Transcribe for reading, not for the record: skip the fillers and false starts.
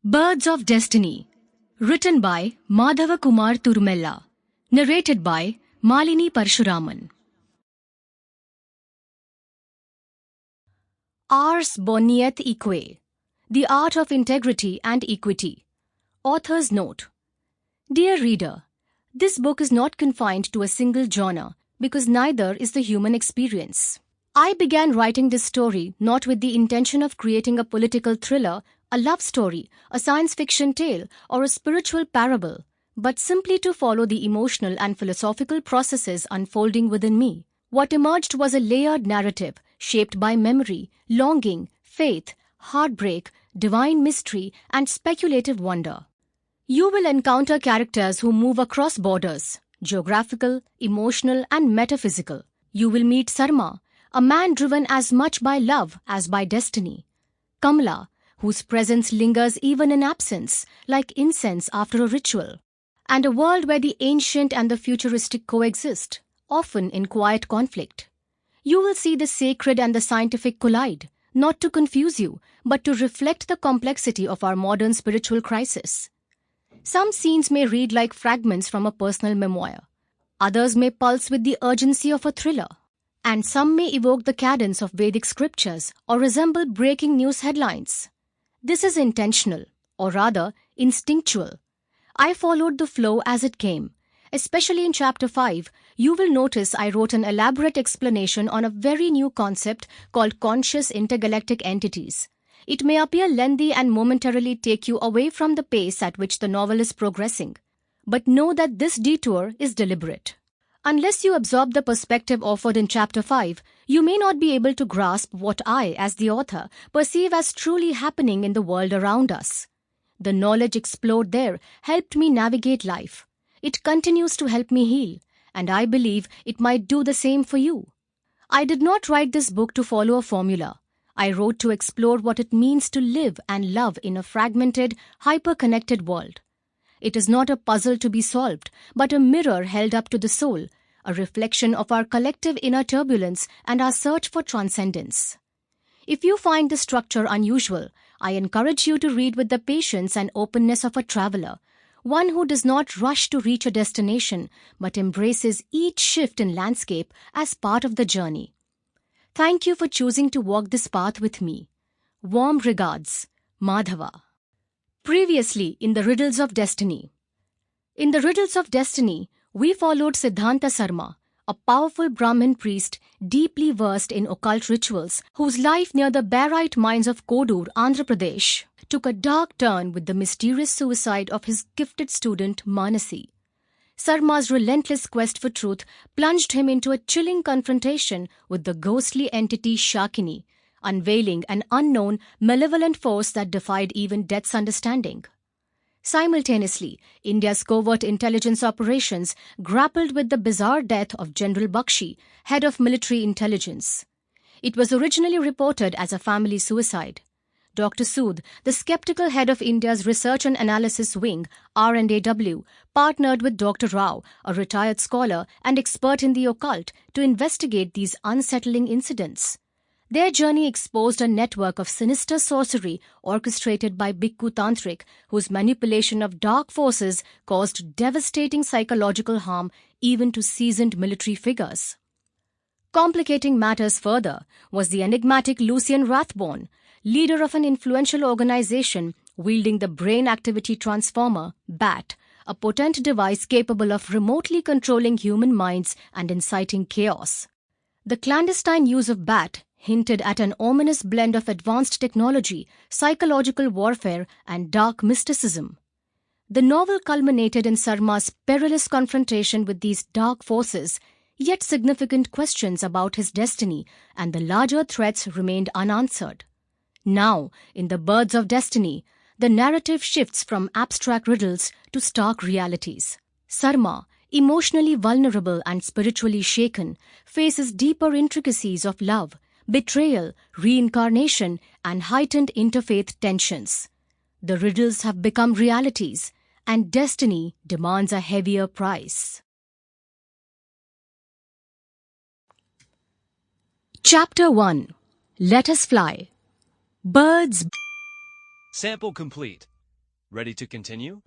Birds of Destiny. Written by Madhava Kumar Turumella. Narrated by Malini Parasuraman. Ars Boniet Eque. The Art of Integrity and Equity. Author's Note. Dear reader, this book is not confined to a single genre because neither is the human experience. I began writing this story not with the intention of creating a political thriller, a love story, a science fiction tale, or a spiritual parable, but simply to follow the emotional and philosophical processes unfolding within me. What emerged was a layered narrative shaped by memory, longing, faith, heartbreak, divine mystery, and speculative wonder. You will encounter characters who move across borders, geographical, emotional, and metaphysical. You will meet Sarma, a man driven as much by love as by destiny. Kamala, whose presence lingers even in absence, like incense after a ritual. And a world where the ancient and the futuristic coexist, often in quiet conflict. You will see the sacred and the scientific collide, not to confuse you, but to reflect the complexity of our modern spiritual crisis. Some scenes may read like fragments from a personal memoir. Others may pulse with the urgency of a thriller. And some may evoke the cadence of Vedic scriptures or resemble breaking news headlines. This is intentional, or rather, instinctual. I followed the flow as it came. Especially in Chapter 5, you will notice I wrote an elaborate explanation on a very new concept called conscious intergalactic entities. It may appear lengthy and momentarily take you away from the pace at which the novel is progressing. But know that this detour is deliberate. Unless you absorb the perspective offered in Chapter 5, you may not be able to grasp what I, as the author, perceive as truly happening in the world around us. The knowledge explored there helped me navigate life. It continues to help me heal, and I believe it might do the same for you. I did not write this book to follow a formula. I wrote to explore what it means to live and love in a fragmented, hyper-connected world. It is not a puzzle to be solved, but a mirror held up to the soul, a reflection of our collective inner turbulence and our search for transcendence. If you find the structure unusual, I encourage you to read with the patience and openness of a traveler, one who does not rush to reach a destination, but embraces each shift in landscape as part of the journey. Thank you for choosing to walk this path with me. Warm regards, Madhava. Previously in the Riddles of Destiny. In the Riddles of Destiny, we followed Siddhanta Sarma, a powerful Brahmin priest deeply versed in occult rituals, whose life near the barite mines of Kodur, Andhra Pradesh, took a dark turn with the mysterious suicide of his gifted student Manasi. Sarma's relentless quest for truth plunged him into a chilling confrontation with the ghostly entity Shakini, unveiling an unknown, malevolent force that defied even death's understanding. Simultaneously, India's covert intelligence operations grappled with the bizarre death of General Bakshi, head of military intelligence. It was originally reported as a family suicide. Dr. Sood, the skeptical head of India's Research and Analysis Wing, R&AW, partnered with Dr. Rao, a retired scholar and expert in the occult, to investigate these unsettling incidents. Their journey exposed a network of sinister sorcery orchestrated by Bhikkhu Tantric, whose manipulation of dark forces caused devastating psychological harm even to seasoned military figures. Complicating matters further was the enigmatic Lucian Rathbone, leader of an influential organization wielding the Brain Activity Transformer, BAT, a potent device capable of remotely controlling human minds and inciting chaos. The clandestine use of BAT hinted at an ominous blend of advanced technology, psychological warfare, and dark mysticism. The novel culminated in Sarma's perilous confrontation with these dark forces, yet significant questions about his destiny and the larger threats remained unanswered. Now, in The Birds of Destiny, the narrative shifts from abstract riddles to stark realities. Sarma, emotionally vulnerable and spiritually shaken, faces deeper intricacies of love, betrayal, reincarnation, and heightened interfaith tensions. The riddles have become realities, and destiny demands a heavier price. Chapter 1. Let Us Fly. Birds. Sample complete. Ready to continue?